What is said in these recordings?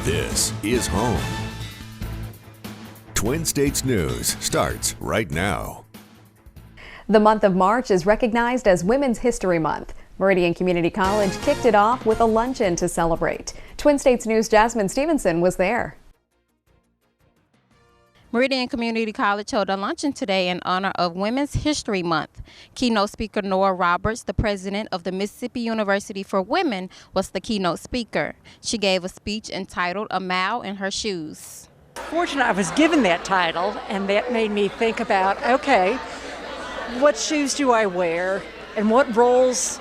This is home. Twin States News starts right now. The month of March is recognized as Women's History Month. Meridian Community College kicked it off with a luncheon to celebrate. Twin States News' Jasmine Stevenson was there. Meridian Community College held a luncheon today in honor of Women's History Month. Keynote speaker Nora Roberts, the president of the Mississippi University for Women, was the keynote speaker. She gave a speech entitled "A Mile in Her Shoes." Fortunate I was given that title, and that made me think about, okay, what shoes do I wear and what roles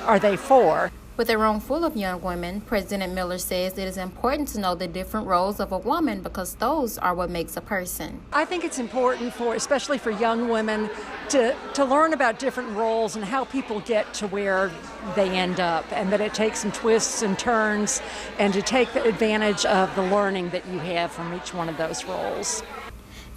are they for? With a room full of young women, President Miller says it is important to know the different roles of a woman because those are what makes a person. I think it's important especially for young women, to learn about different roles and how people get to where they end up, and that it takes some twists and turns, and to take advantage of the learning that you have from each one of those roles.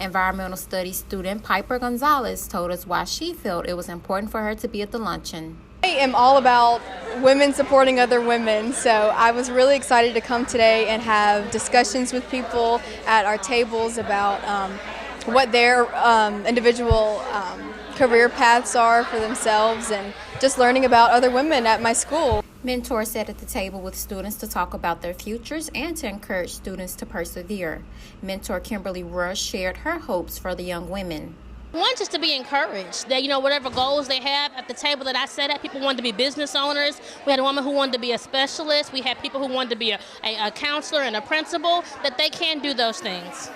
Environmental studies student Piper Gonzalez told us why she felt it was important for her to be at the luncheon. I am all about women supporting other women, so I was really excited to come today and have discussions with people at our tables about what their individual career paths are for themselves, and just learning about other women at my school. Mentors sat at the table with students to talk about their futures and to encourage students to persevere. Mentor Kimberly Rush shared her hopes for the young women. One, just to be encouraged that, whatever goals they have at the table that I sat at, people wanted to be business owners. We had a woman who wanted to be a specialist. We had people who wanted to be a counselor and a principal, that they can do those things.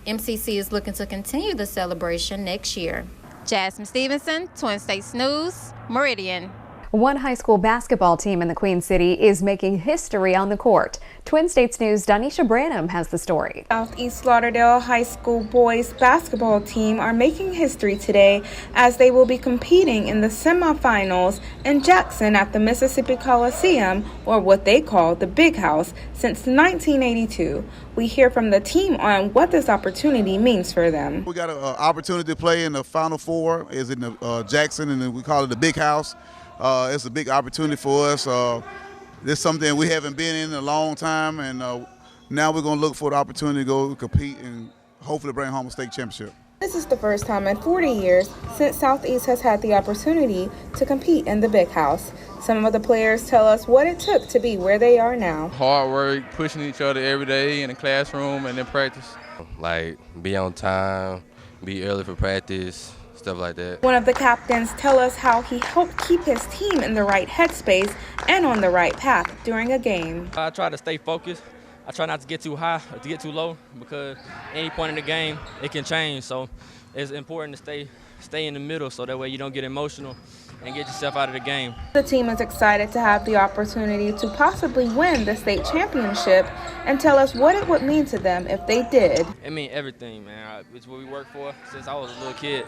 MCC is looking to continue the celebration next year. Jasmine Stevenson, Twin States News, Meridian. One high school basketball team in the Queen City is making history on the court. Twin States News' Danisha Branham has the story. Southeast Lauderdale High School boys basketball team are making history today as they will be competing in the semifinals in Jackson at the Mississippi Coliseum, or what they call the Big House, since 1982. We hear from the team on what this opportunity means for them. We got an opportunity to play in the Final Four, is in the Jackson, and we call it the Big House. It's a big opportunity for us. This is something we haven't been in a long time, and now we're going to look for the opportunity to go compete and hopefully bring home a state championship. This is the first time in 40 years since Southeast has had the opportunity to compete in the Big House. Some of the players tell us what it took to be where they are now. Hard work, pushing each other every day in the classroom and in practice. Like, be on time, be early for practice, stuff like that. One of the captains tell us how he helped keep his team in the right headspace and on the right path during a game. I try to stay focused. I try not to get too high or to get too low, because any point in the game it can change. So it's important to stay in the middle, so that way you don't get emotional and get yourself out of the game. The team is excited to have the opportunity to possibly win the state championship and tell us what it would mean to them if they did. It means everything, man. It's what we worked for since I was a little kid.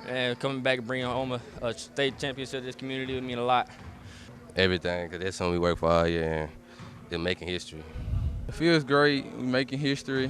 And coming back and bringing home a state championship to this community would mean a lot. Everything, because that's something we work for all year, and they're making history. It feels great. We're making history,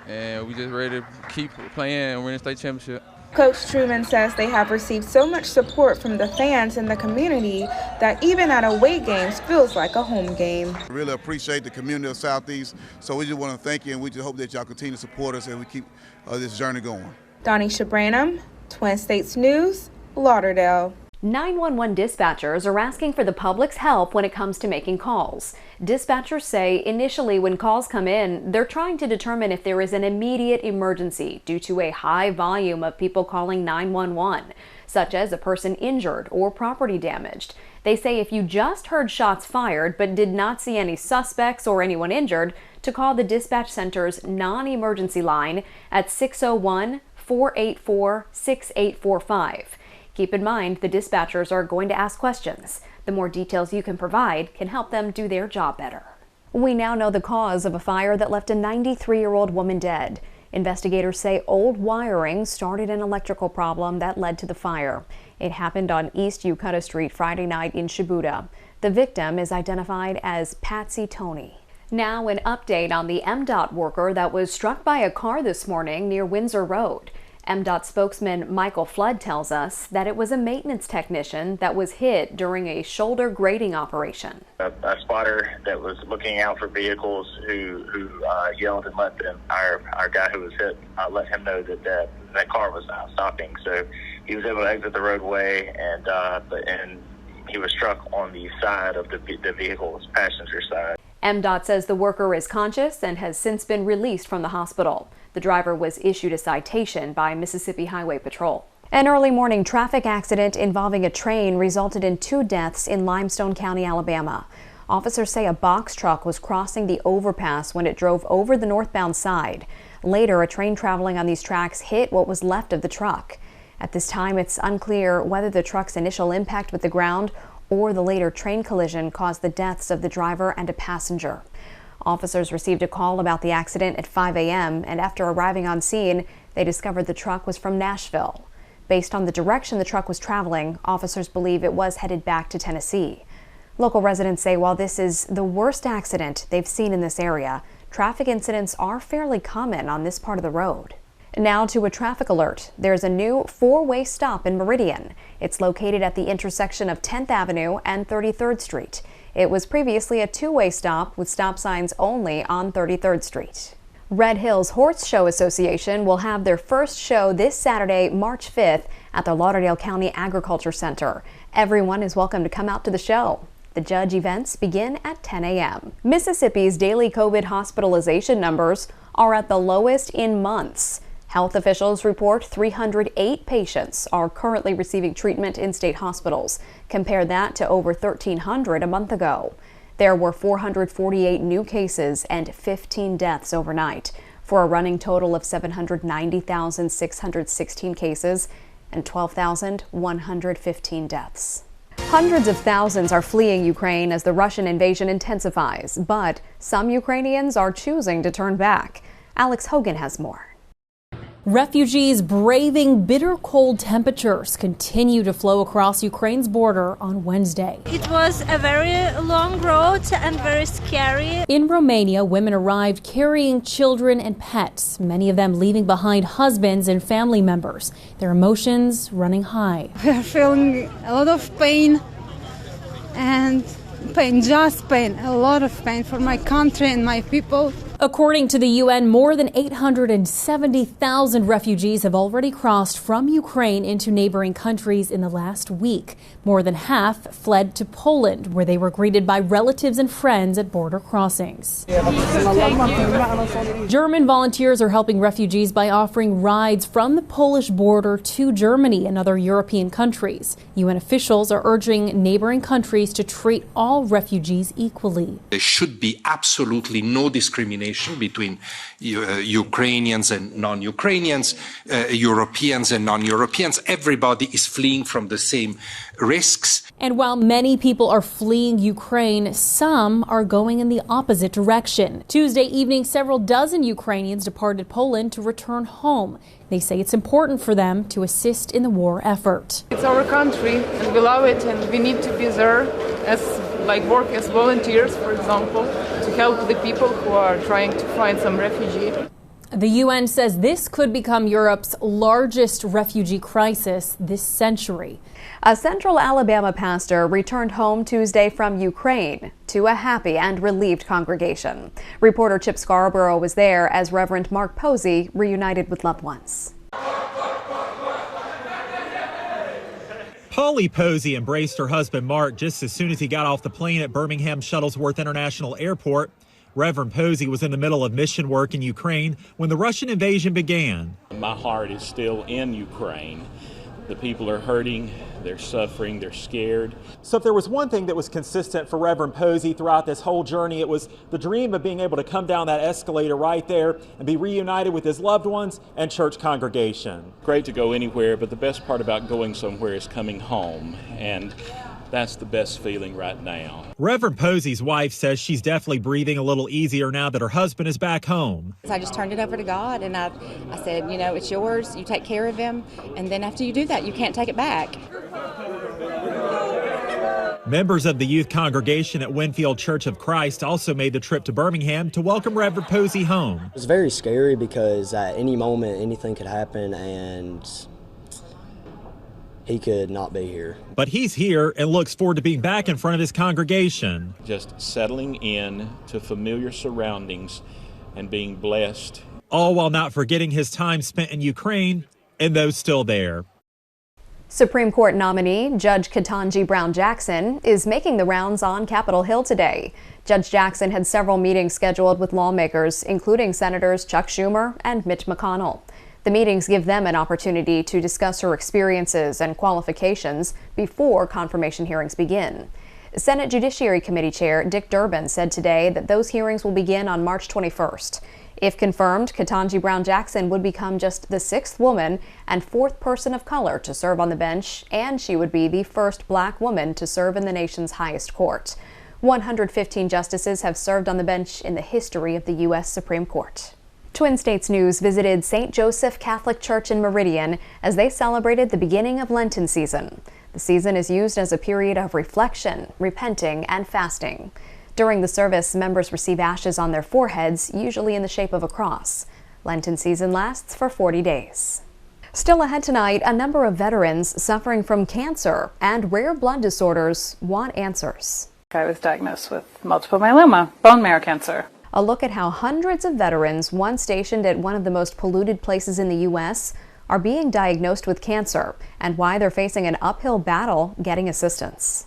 and we just ready to keep playing and win the state championship. Coach Truman says they have received so much support from the fans in the community that even at away games feels like a home game. I really appreciate the community of Southeast, so we just want to thank you, and we just hope that y'all continue to support us and we keep this journey going. Danisha Branham, Twin States News, Lauderdale. 911 dispatchers are asking for the public's help when it comes to making calls. Dispatchers say initially when calls come in, they're trying to determine if there is an immediate emergency due to a high volume of people calling 911, such as a person injured or property damaged. They say if you just heard shots fired but did not see any suspects or anyone injured, to call the dispatch center's non-emergency line at 601-484-6845. Keep in mind, the dispatchers are going to ask questions. The more details you can provide can help them do their job better. We now know the cause of a fire that left a 93-year-old woman dead. Investigators say old wiring started an electrical problem that led to the fire. It happened on East Ucutta Street Friday night in Shibuya. The victim is identified as Patsy Tony. Now an update on the MDOT worker that was struck by a car this morning near Windsor Road. MDOT spokesman Michael Flood tells us that it was a maintenance technician that was hit during a shoulder grading operation. A spotter that was looking out for vehicles who yelled and let them, our guy who was hit, let him know that car was not stopping. So he was able to exit the roadway, and he was struck on the side of the vehicle's passenger side. MDOT says the worker is conscious and has since been released from the hospital. The driver was issued a citation by Mississippi Highway Patrol. An early morning traffic accident involving a train resulted in 2 deaths in Limestone County, Alabama. Officers say a box truck was crossing the overpass when it drove over the northbound side. Later, a train traveling on these tracks hit what was left of the truck. At this time, it's unclear whether the truck's initial impact with the ground or the later train collision caused the deaths of the driver and a passenger. Officers received a call about the accident at 5 a.m. and after arriving on scene, they discovered the truck was from Nashville. Based on the direction the truck was traveling, officers believe it was headed back to Tennessee. Local residents say while this is the worst accident they've seen in this area, traffic incidents are fairly common on this part of the road. Now to a traffic alert. There's a new 4-way stop in Meridian. It's located at the intersection of 10th Avenue and 33rd Street. It was previously a 2-way stop with stop signs only on 33rd Street. Red Hills Horse Show Association will have their first show this Saturday, March 5th at the Lauderdale County Agriculture Center. Everyone is welcome to come out to the show. The Judge events begin at 10 a.m. Mississippi's daily COVID hospitalization numbers are at the lowest in months. Health officials report 308 patients are currently receiving treatment in state hospitals. Compare that to over 1,300 a month ago. There were 448 new cases and 15 deaths overnight, for a running total of 790,616 cases and 12,115 deaths. Hundreds of thousands are fleeing Ukraine as the Russian invasion intensifies, but some Ukrainians are choosing to turn back. Alex Hogan has more. Refugees braving bitter cold temperatures continue to flow across Ukraine's border on Wednesday. It was a very long road and very scary. In Romania, women arrived carrying children and pets, many of them leaving behind husbands and family members, their emotions running high. We are feeling a lot of pain, just pain, a lot of pain for my country and my people. According to the UN, more than 870,000 refugees have already crossed from Ukraine into neighboring countries in the last week. More than half fled to Poland, where they were greeted by relatives and friends at border crossings. German volunteers are helping refugees by offering rides from the Polish border to Germany and other European countries. UN officials are urging neighboring countries to treat all refugees equally. There should be absolutely no discrimination between Ukrainians and non-Ukrainians, Europeans and non-Europeans. Everybody is fleeing from the same risks. And while many people are fleeing Ukraine, some are going in the opposite direction. Tuesday evening, several dozen Ukrainians departed Poland to return home. They say it's important for them to assist in the war effort. It's our country and we love it, and we need to be there work as volunteers, for example, to help the people who are trying to find some refugee. The UN says this could become Europe's largest refugee crisis this century. A Central Alabama pastor returned home Tuesday from Ukraine to a happy and relieved congregation. Reporter Chip Scarborough was there as Reverend Mark Posey reunited with loved ones. Polly Posey embraced her husband Mark just as soon as he got off the plane at Birmingham Shuttlesworth International Airport. Reverend Posey was in the middle of mission work in Ukraine when the Russian invasion began. My heart is still in Ukraine. The people are hurting, they're suffering, they're scared. So if there was one thing that was consistent for Reverend Posey throughout this whole journey, it was the dream of being able to come down that escalator right there and be reunited with his loved ones and church congregation. Great to go anywhere, but the best part about going somewhere is coming home, and that's the best feeling right now. Reverend Posey's wife says she's definitely breathing a little easier now that her husband is back home. I just turned it over to God, and I said, it's yours, you take care of him, and then after you do that, you can't take it back. Members of the youth congregation at Winfield Church of Christ also made the trip to Birmingham to welcome Reverend Posey home. It was very scary because at any moment anything could happen and he could not be here. But he's here and looks forward to being back in front of his congregation. Just settling in to familiar surroundings and being blessed. All while not forgetting his time spent in Ukraine and those still there. Supreme Court nominee Judge Ketanji Brown Jackson is making the rounds on Capitol Hill today. Judge Jackson had several meetings scheduled with lawmakers, including Senators Chuck Schumer and Mitch McConnell. The meetings give them an opportunity to discuss her experiences and qualifications before confirmation hearings begin. Senate Judiciary Committee Chair Dick Durbin said today that those hearings will begin on March 21st. If confirmed, Ketanji Brown Jackson would become just the 6th woman and 4th person of color to serve on the bench, and she would be the first black woman to serve in the nation's highest court. 115 justices have served on the bench in the history of the U.S. Supreme Court. Twin States News visited St. Joseph Catholic Church in Meridian as they celebrated the beginning of Lenten season. The season is used as a period of reflection, repenting, and fasting. During the service, members receive ashes on their foreheads, usually in the shape of a cross. Lenten season lasts for 40 days. Still ahead tonight, a number of veterans suffering from cancer and rare blood disorders want answers. I was diagnosed with multiple myeloma, bone marrow cancer. A look at how hundreds of veterans once stationed at one of the most polluted places in the U.S. are being diagnosed with cancer and why they're facing an uphill battle getting assistance.